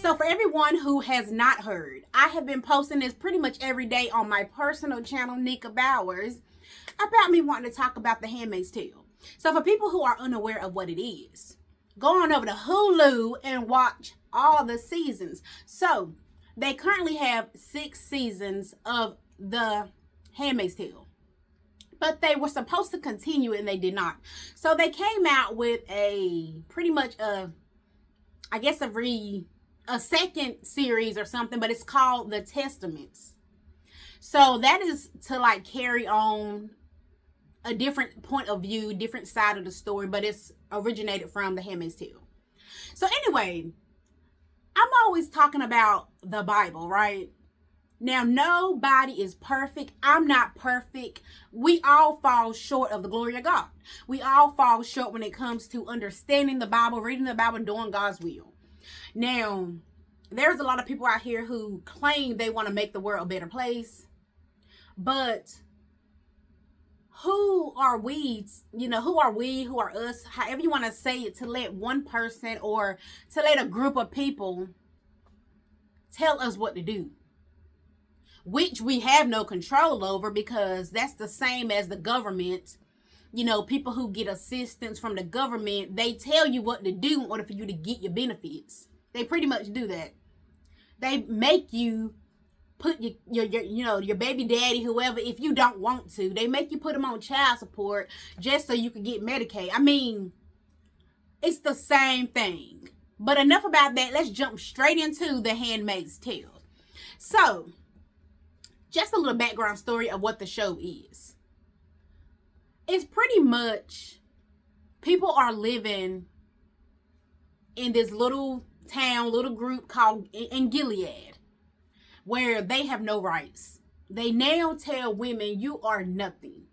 So for everyone who has not heard, I have been posting this pretty much every day on my personal channel, Nika Bowers, about me wanting to talk about The Handmaid's Tale. So for people who are unaware of what it is, go on over to Hulu and watch all the seasons. So they currently have 6 seasons of The Handmaid's Tale, but they were supposed to continue and they did not. So they came out with a pretty much a second series or something, but it's called The Testaments. So that is to like carry on a different point of view, different side of the story, but it's originated from The Handmaid's Tale. So anyway, I'm always talking about the Bible, right? Now, nobody is perfect. I'm not perfect. We all fall short of the glory of God. We all fall short when it comes to understanding the Bible, reading the Bible, doing God's will. Now, there's a lot of people out here who claim they want to make the world a better place, but who are we, who are us, however you want to say it, to let one person or to let a group of people tell us what to do, which we have no control over, because that's the same as the government. People who get assistance from the government, they tell you what to do in order for you to get your benefits. They pretty much do that. They make you put your baby daddy, whoever, if you don't want to. They make you put them on child support just so you can get Medicaid. I mean, it's the same thing. But enough about that. Let's jump straight into The Handmaid's Tale. So, just a little background story of what the show is. It's pretty much people are living in this little town, little group called in Gilead, where they have no rights. They now tell women, you are nothing.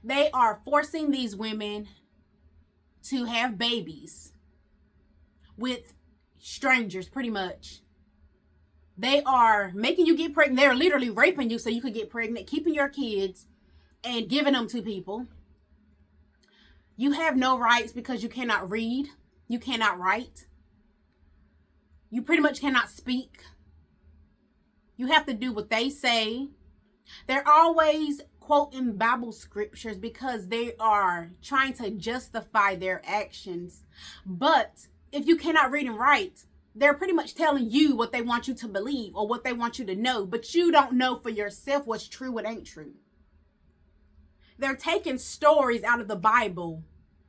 They are forcing these women to have babies with strangers, pretty much. They are making you get pregnant. They're literally raping you so you could get pregnant, keeping your kids and giving them to people. You have no rights because you cannot read. You cannot write. You pretty much cannot speak. You have to do what they say. They're always quoting Bible scriptures because they are trying to justify their actions. But if you cannot read and write, they're pretty much telling you what they want you to believe or what they want you to know. But you don't know for yourself what's true, what ain't true. They're taking stories out of the Bible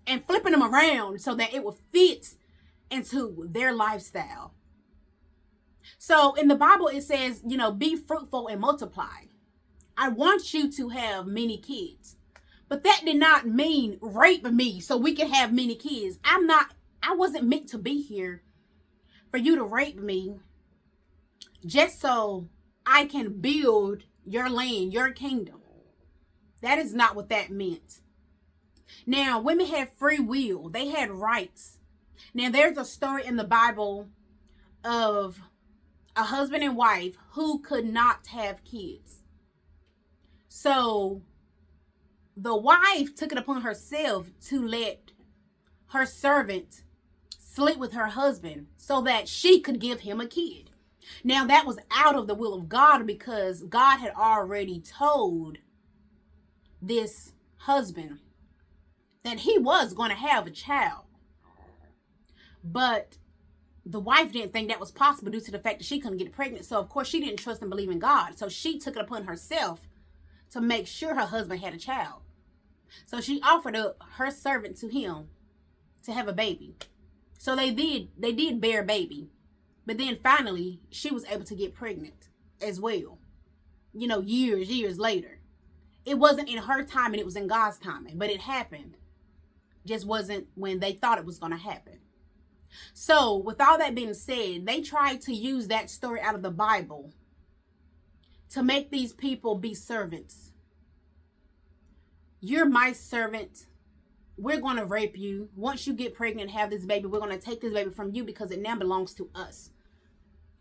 and flipping them around so that it will fit into their lifestyle. So in the Bible, it says, be fruitful and multiply. I want you to have many kids. But that did not mean rape me so we can have many kids. I wasn't meant to be here for you to rape me just so I can build your land, your kingdom. That is not what that meant. Now, women had free will. They had rights. Now, there's a story in the Bible of a husband and wife who could not have kids. So the wife took it upon herself to let her servant sleep with her husband so that she could give him a kid. Now, that was out of the will of God because God had already told this husband that he was going to have a child. But the wife didn't think that was possible due to the fact that she couldn't get pregnant. So, of course, she didn't trust and believe in God. So she took it upon herself to make sure her husband had a child. So she offered up her servant to him to have a baby. So they did bear a baby. But then finally, she was able to get pregnant as well. Years later. It wasn't in her timing, it was in God's timing. But it happened. Just wasn't when they thought it was going to happen. So, with all that being said, they tried to use that story out of the Bible to make these people be servants. You're my servant. We're going to rape you. Once you get pregnant and have this baby, we're going to take this baby from you because it now belongs to us.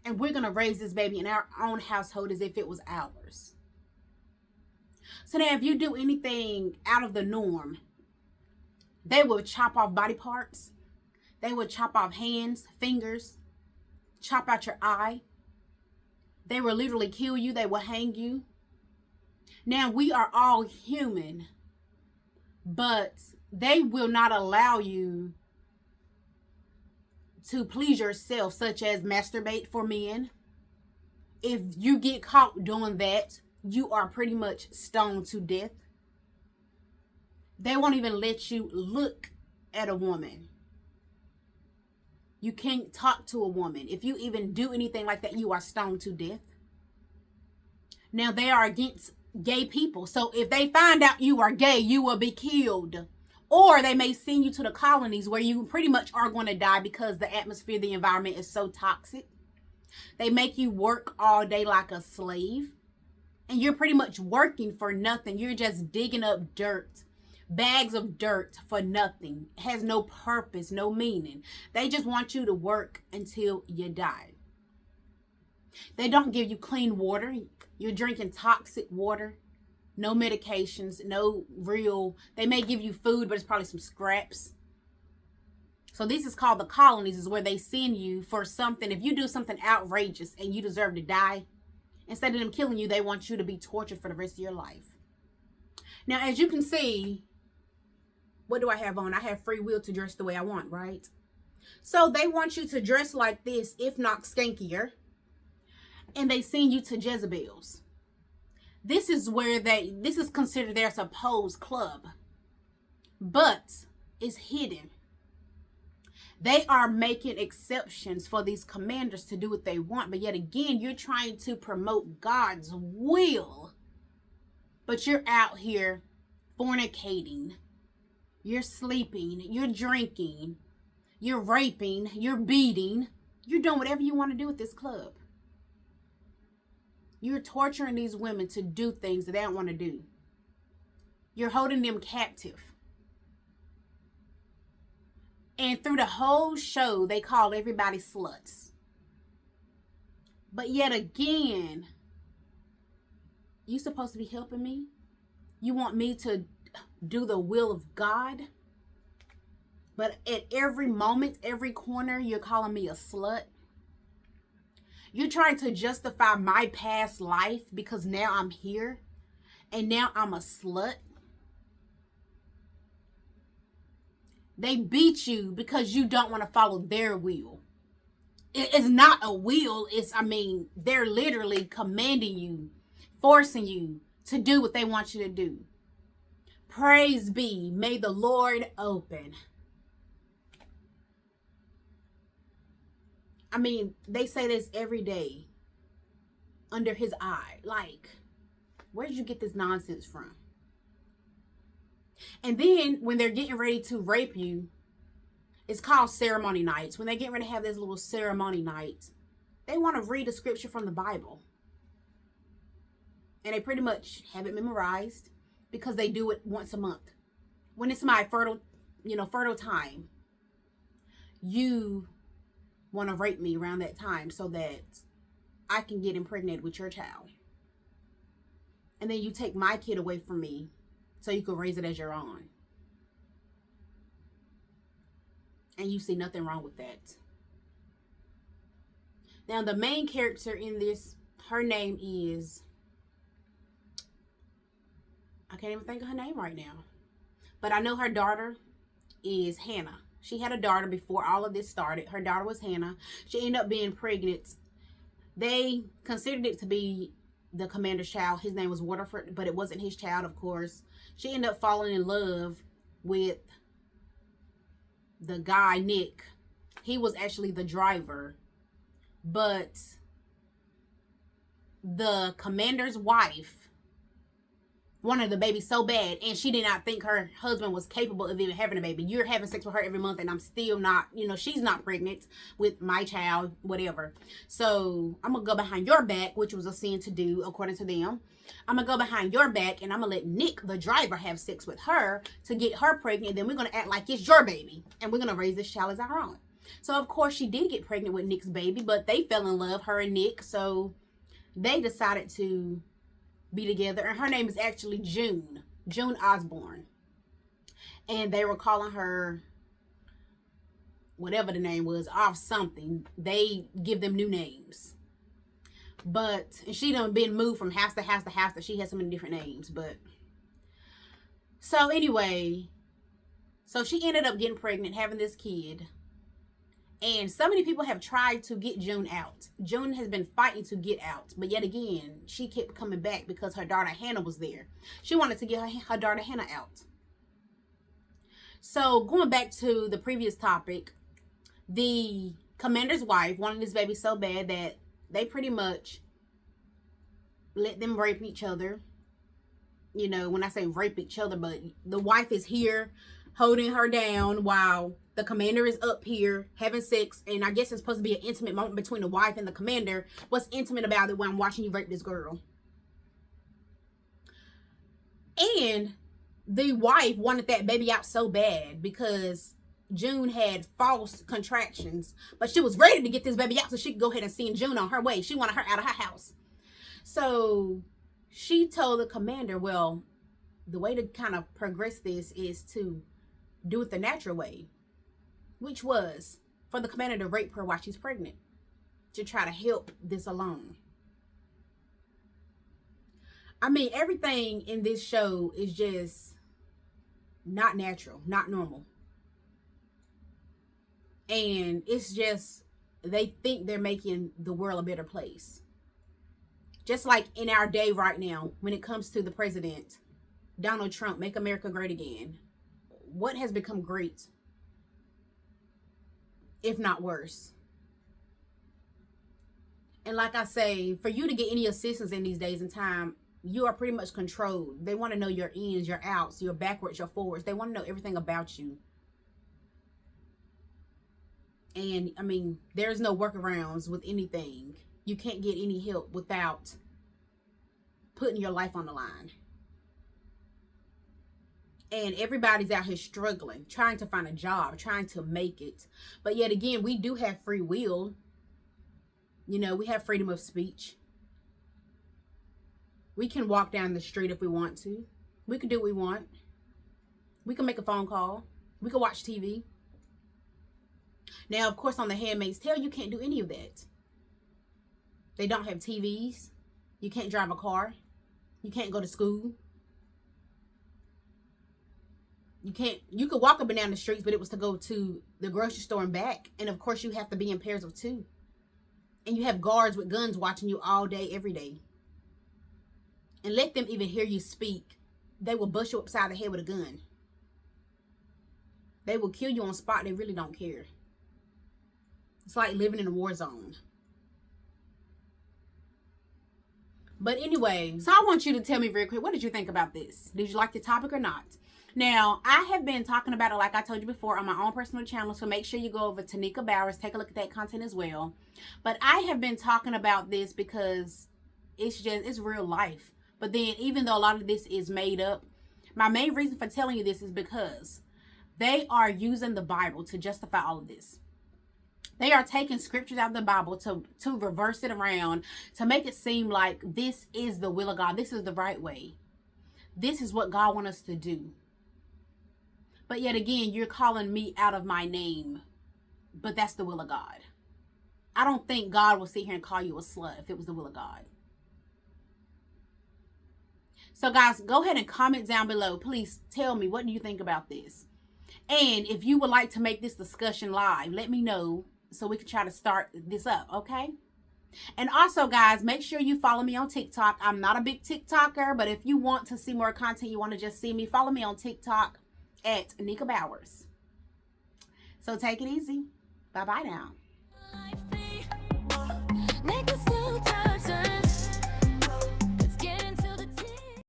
And we're going to raise this baby in our own household as if it was ours. So now if you do anything out of the norm, they will chop off body parts. They will chop off hands, fingers, chop out your eye. They will literally kill you. They will hang you. Now, we are all human, but they will not allow you to please yourself, such as masturbate for men. If you get caught doing that, you are pretty much stoned to death. They won't even let you look at a woman. You can't talk to a woman. If you even do anything like that, you are stoned to death. Now, they are against gay people. So if they find out you are gay, you will be killed. Or they may send you to the colonies where you pretty much are going to die because the atmosphere, the environment is so toxic. They make you work all day like a slave. And you're pretty much working for nothing. You're just digging up dirt. Bags of dirt for nothing. It has no purpose, no meaning. They just want you to work until you die. They don't give you clean water. You're drinking toxic water. No medications, no real. They may give you food, but it's probably some scraps. So this is called the colonies, is where they send you for something. If you do something outrageous and you deserve to die, instead of them killing you, they want you to be tortured for the rest of your life. Now, as you can see, what do I have on? I have free will to dress the way I want, right? So they want you to dress like this, if not skankier. And they send you to Jezebel's. This is where this is considered their supposed club. But it's hidden. They are making exceptions for these commanders to do what they want. But yet again, you're trying to promote God's will. But you're out here fornicating. You're sleeping. You're drinking. You're raping. You're beating. You're doing whatever you want to do with this club. You're torturing these women to do things that they don't want to do. You're holding them captive. And through the whole show, they call everybody sluts. But yet again, you supposed to be helping me? You want me to do the will of God? But at every moment, every corner, you're calling me a slut? You're trying to justify my past life because now I'm here and now I'm a slut. They beat you because you don't want to follow their will. It's not a will. They're literally commanding you, forcing you to do what they want you to do. Praise be. May the Lord open. They say this every day under his eye. Like, where did you get this nonsense from? And then when they're getting ready to rape you, it's called ceremony nights. When they're getting ready to have this little ceremony night, they want to read a scripture from the Bible. And they pretty much have it memorized because they do it once a month. When it's my fertile time, you want to rape me around that time so that I can get impregnated with your child. And then you take my kid away from me so you can raise it as your own. And you see nothing wrong with that. Now, the main character in this, her name is, I can't even think of her name right now. But I know her daughter is Hannah. She had a daughter before all of this started. Her daughter was Hannah. She ended up being pregnant. They considered it to be the commander's child. His name was Waterford, but it wasn't his child, of course. She ended up falling in love with the guy, Nick. He was actually the driver. But the commander's wife wanted the baby so bad, and she did not think her husband was capable of even having a baby. You're having sex with her every month, and I'm still not, she's not pregnant with my child, whatever. So I'm gonna go behind your back, which was a sin to do according to them. I'm gonna go behind your back, and I'm gonna let Nick, the driver, have sex with her to get her pregnant. And then we're gonna act like it's your baby, and we're gonna raise this child as our own. So of course she did get pregnant with Nick's baby, but they fell in love, her and Nick. So they decided to be together. And her name is actually June Osborne. And they were calling her whatever the name was, off something. They give them new names. But, and she done been moved from house to house to house that she has so many different names. But, so anyway, so she ended up getting pregnant, having this kid. And so many people have tried to get June out. June has been fighting to get out. But yet again, she kept coming back because her daughter Hannah was there. She wanted to get her daughter Hannah out. So going back to the previous topic, the commander's wife wanted this baby so bad that they pretty much let them rape each other. You know, when I say rape each other, but the wife is here holding her down while the commander is up here having sex. And I guess it's supposed to be an intimate moment between the wife and the commander. What's intimate about it when I'm watching you rape this girl? And the wife wanted that baby out so bad because June had false contractions, but she was ready to get this baby out so she could go ahead and send June on her way. She wanted her out of her house. So she told the commander, well, the way to kind of progress this is to do it the natural way, which was for the commander to rape her while she's pregnant to try to help this along. I mean, everything in this show is just not natural, not normal. And it's just, they think they're making the world a better place. Just like in our day right now, when it comes to the president, Donald Trump, make America great again. What has become great, if not worse? And like I say, for you to get any assistance in these days and time, you are pretty much controlled. They want to know your ins, your outs, your backwards, your forwards. They want to know everything about you. And I mean, there's no workarounds with anything. You can't get any help without putting your life on the line. And everybody's out here struggling, trying to find a job, trying to make it. But yet again, we do have free will. You know, we have freedom of speech. We can walk down the street if we want to. We can do what we want. We can make a phone call. We can watch TV. Now, of course, on the Handmaid's Tale, you can't do any of that. They don't have TVs. You can't drive a car. You can't go to school. You could walk up and down the streets, but it was to go to the grocery store and back. And of course, you have to be in pairs of two. And you have guards with guns watching you all day, every day. And let them even hear you speak. They will bust you upside the head with a gun. They will kill you on spot. They really don't care. It's like living in a war zone. But anyway, so I want you to tell me very quick, what did you think about this? Did you like the topic or not? Now, I have been talking about it, like I told you before, on my own personal channel, so make sure you go over to Nika Bowers, take a look at that content as well. But I have been talking about this because it's real life. But then, even though a lot of this is made up, my main reason for telling you this is because they are using the Bible to justify all of this. They are taking scriptures out of the Bible to reverse it around, to make it seem like this is the will of God. This is the right way. This is what God wants us to do. But yet again, you're calling me out of my name. But that's the will of God. I don't think God will sit here and call you a slut if it was the will of God. So guys, go ahead and comment down below. Please tell me, what do you think about this? And if you would like to make this discussion live, let me know so we can try to start this up, okay? And also, guys, make sure you follow me on TikTok. I'm not a big TikToker, but if you want to see more content, you want to just see me, follow me on TikTok at Nika Bowers. So take it easy. Bye-bye now.